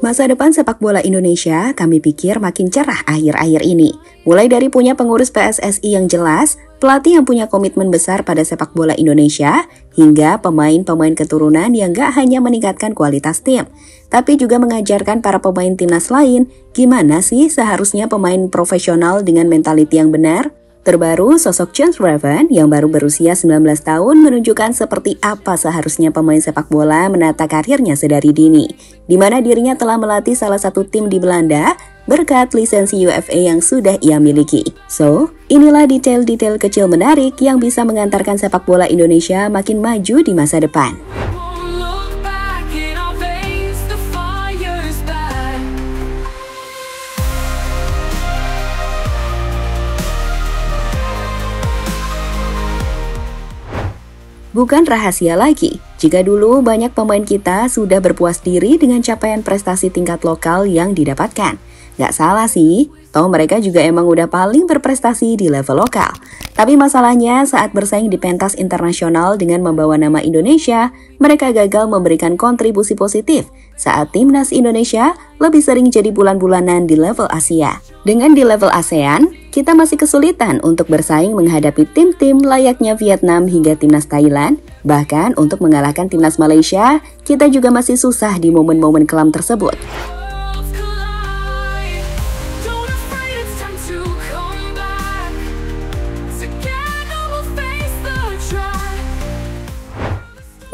Masa depan sepak bola Indonesia kami pikir makin cerah akhir-akhir ini. Mulai dari punya pengurus PSSI yang jelas, pelatih yang punya komitmen besar pada sepak bola Indonesia, hingga pemain-pemain keturunan yang gak hanya meningkatkan kualitas tim, tapi juga mengajarkan para pemain timnas lain gimana sih seharusnya pemain profesional dengan mentaliti yang benar. Terbaru, sosok Chance Raven yang baru berusia 19 tahun menunjukkan seperti apa seharusnya pemain sepak bola menata karirnya sedari dini, di mana dirinya telah melatih salah satu tim di Belanda berkat lisensi UFA yang sudah ia miliki. So, inilah detail-detail kecil menarik yang bisa mengantarkan sepak bola Indonesia makin maju di masa depan. Bukan rahasia lagi, jika dulu banyak pemain kita sudah berpuas diri dengan capaian prestasi tingkat lokal yang didapatkan. Gak salah sih, toh mereka juga emang udah paling berprestasi di level lokal. Tapi masalahnya saat bersaing di pentas internasional dengan membawa nama Indonesia, mereka gagal memberikan kontribusi positif saat timnas Indonesia lebih sering jadi bulan-bulanan di level Asia. Dengan di level ASEAN, kita masih kesulitan untuk bersaing menghadapi tim-tim layaknya Vietnam hingga timnas Thailand. Bahkan untuk mengalahkan timnas Malaysia, kita juga masih susah di momen-momen kelam tersebut.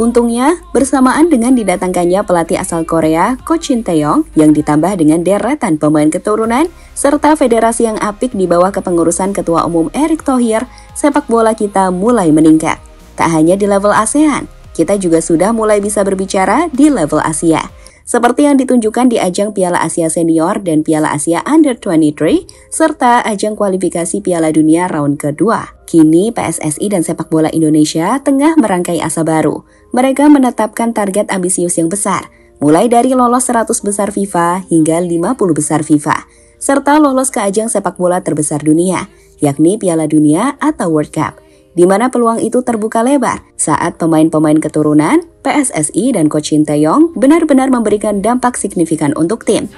Untungnya, bersamaan dengan didatangkannya pelatih asal Korea, Coach Shin Tae-yong, yang ditambah dengan deretan pemain keturunan, serta federasi yang apik di bawah kepengurusan Ketua Umum Erick Thohir, sepak bola kita mulai meningkat. Tak hanya di level ASEAN, kita juga sudah mulai bisa berbicara di level Asia. Seperti yang ditunjukkan di ajang Piala Asia Senior dan Piala Asia Under-23, serta ajang kualifikasi Piala Dunia round kedua. Kini PSSI dan sepak bola Indonesia tengah merangkai asa baru. Mereka menetapkan target ambisius yang besar, mulai dari lolos 100 besar FIFA hingga 50 besar FIFA, serta lolos ke ajang sepak bola terbesar dunia, yakni Piala Dunia atau World Cup, di mana peluang itu terbuka lebar saat pemain-pemain keturunan, PSSI dan Coach Shin Tae-yong benar-benar memberikan dampak signifikan untuk tim.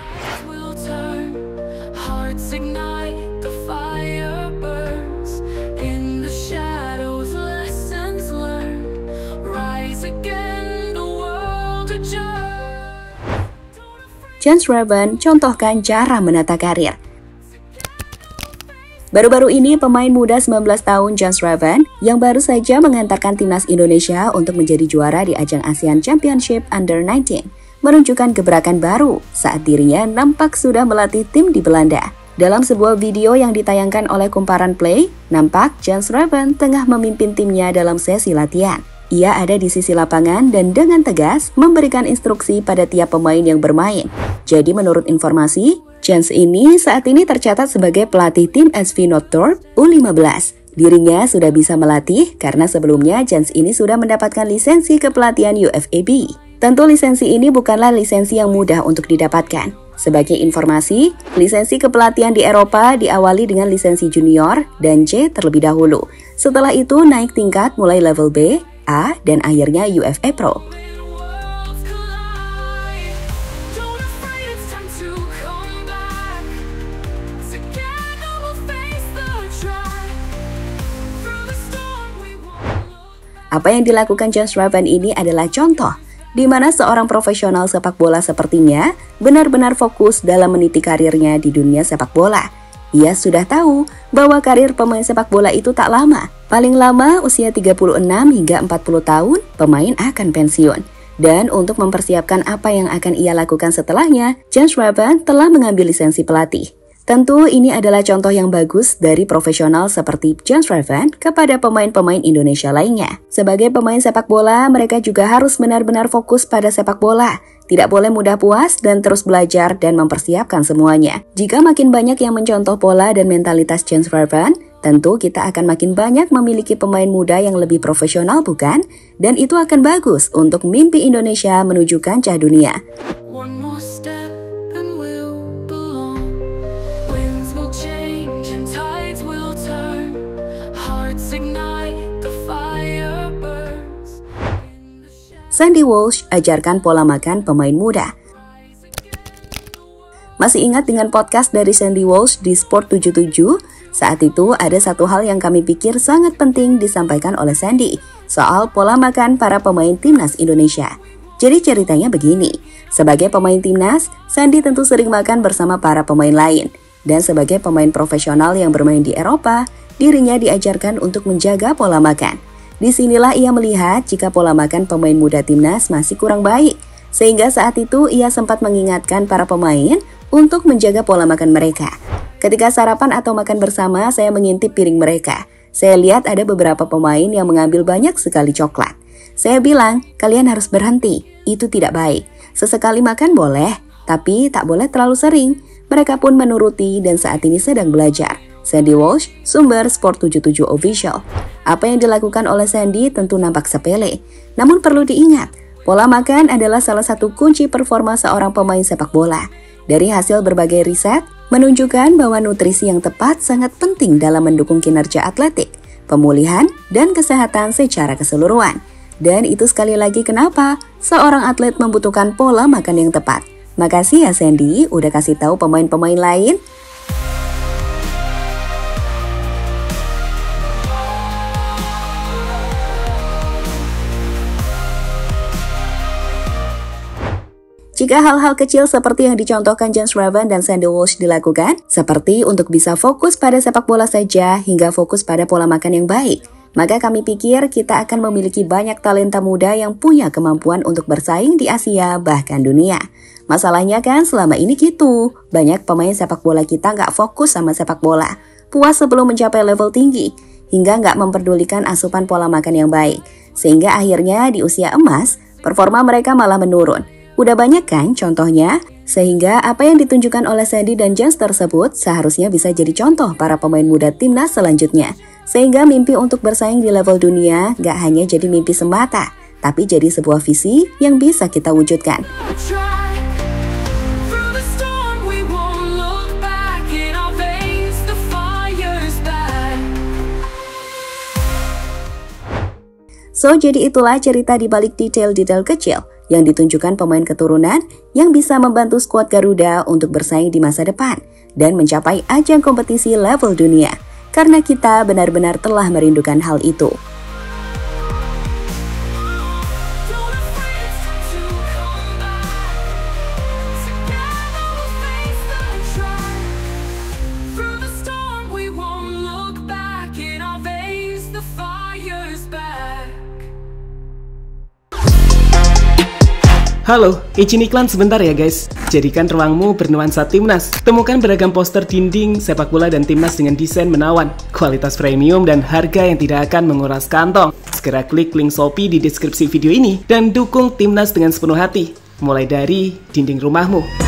Chance Raven contohkan cara menata karir. Baru-baru ini pemain muda 19 tahun Chance Raven yang baru saja mengantarkan timnas Indonesia untuk menjadi juara di ajang ASEAN Championship Under-19 menunjukkan gebrakan baru saat dirinya nampak sudah melatih tim di Belanda. Dalam sebuah video yang ditayangkan oleh Kumparan Play, nampak Chance Raven tengah memimpin timnya dalam sesi latihan. Ia ada di sisi lapangan dan dengan tegas memberikan instruksi pada tiap pemain yang bermain. Jadi menurut informasi, Chance ini saat ini tercatat sebagai pelatih tim SV Northrop U15. Dirinya sudah bisa melatih karena sebelumnya Chance ini sudah mendapatkan lisensi kepelatihan UFAB. Tentu lisensi ini bukanlah lisensi yang mudah untuk didapatkan. Sebagai informasi, lisensi kepelatihan di Eropa diawali dengan lisensi junior dan C terlebih dahulu. Setelah itu naik tingkat mulai level B, A, dan akhirnya UFA Pro. Apa yang dilakukan Chance Raven ini adalah contoh di mana seorang profesional sepak bola sepertinya benar-benar fokus dalam meniti karirnya di dunia sepak bola. Ia sudah tahu bahwa karir pemain sepak bola itu tak lama. Paling lama usia 36 hingga 40 tahun, pemain akan pensiun. Dan untuk mempersiapkan apa yang akan ia lakukan setelahnya, Chance Raven telah mengambil lisensi pelatih. Tentu ini adalah contoh yang bagus dari profesional seperti Chance Raven kepada pemain-pemain Indonesia lainnya. Sebagai pemain sepak bola, mereka juga harus benar-benar fokus pada sepak bola. Tidak boleh mudah puas dan terus belajar dan mempersiapkan semuanya. Jika makin banyak yang mencontoh pola dan mentalitas Chance Raven, tentu kita akan makin banyak memiliki pemain muda yang lebih profesional, bukan? Dan itu akan bagus untuk mimpi Indonesia menuju kancah dunia. Sandy Walsh ajarkan pola makan pemain muda. Masih ingat dengan podcast dari Sandy Walsh di Sport 77? Saat itu ada satu hal yang kami pikir sangat penting disampaikan oleh Sandy, soal pola makan para pemain timnas Indonesia. Jadi ceritanya begini, sebagai pemain timnas, Sandy tentu sering makan bersama para pemain lain. Dan sebagai pemain profesional yang bermain di Eropa, dirinya diajarkan untuk menjaga pola makan. Disinilah ia melihat jika pola makan pemain muda timnas masih kurang baik. Sehingga saat itu ia sempat mengingatkan para pemain untuk menjaga pola makan mereka. Ketika sarapan atau makan bersama, saya mengintip piring mereka. Saya lihat ada beberapa pemain yang mengambil banyak sekali coklat. Saya bilang, kalian harus berhenti, itu tidak baik. Sesekali makan boleh, tapi tak boleh terlalu sering. Mereka pun menuruti dan saat ini sedang belajar. Sandy Walsh, sumber Sport 77 Official. Apa yang dilakukan oleh Sandy tentu nampak sepele. Namun perlu diingat, pola makan adalah salah satu kunci performa seorang pemain sepak bola. Dari hasil berbagai riset, menunjukkan bahwa nutrisi yang tepat sangat penting dalam mendukung kinerja atletik, pemulihan, dan kesehatan secara keseluruhan. Dan itu sekali lagi kenapa seorang atlet membutuhkan pola makan yang tepat. Makasih ya Sandy, udah kasih tahu pemain-pemain lain. Jika hal-hal kecil seperti yang dicontohkan James Raven dan Sandy Walsh dilakukan, seperti untuk bisa fokus pada sepak bola saja hingga fokus pada pola makan yang baik, maka kami pikir kita akan memiliki banyak talenta muda yang punya kemampuan untuk bersaing di Asia bahkan dunia. Masalahnya kan selama ini gitu, banyak pemain sepak bola kita nggak fokus sama sepak bola, puas sebelum mencapai level tinggi, hingga nggak memperdulikan asupan pola makan yang baik. Sehingga akhirnya di usia emas, performa mereka malah menurun. Udah banyak kan contohnya? Sehingga apa yang ditunjukkan oleh Sandy dan James tersebut seharusnya bisa jadi contoh para pemain muda timnas selanjutnya. Sehingga mimpi untuk bersaing di level dunia nggak hanya jadi mimpi semata, tapi jadi sebuah visi yang bisa kita wujudkan. So, jadi itulah cerita di balik detail-detail kecil yang ditunjukkan pemain keturunan yang bisa membantu skuad Garuda untuk bersaing di masa depan dan mencapai ajang kompetisi level dunia. Karena kita benar-benar telah merindukan hal itu. Halo, izin iklan sebentar ya guys. Jadikan ruangmu bernuansa timnas. Temukan beragam poster dinding, sepak bola dan timnas dengan desain menawan, kualitas premium dan harga yang tidak akan menguras kantong. Segera klik link Shopee di deskripsi video ini dan dukung timnas dengan sepenuh hati. Mulai dari dinding rumahmu.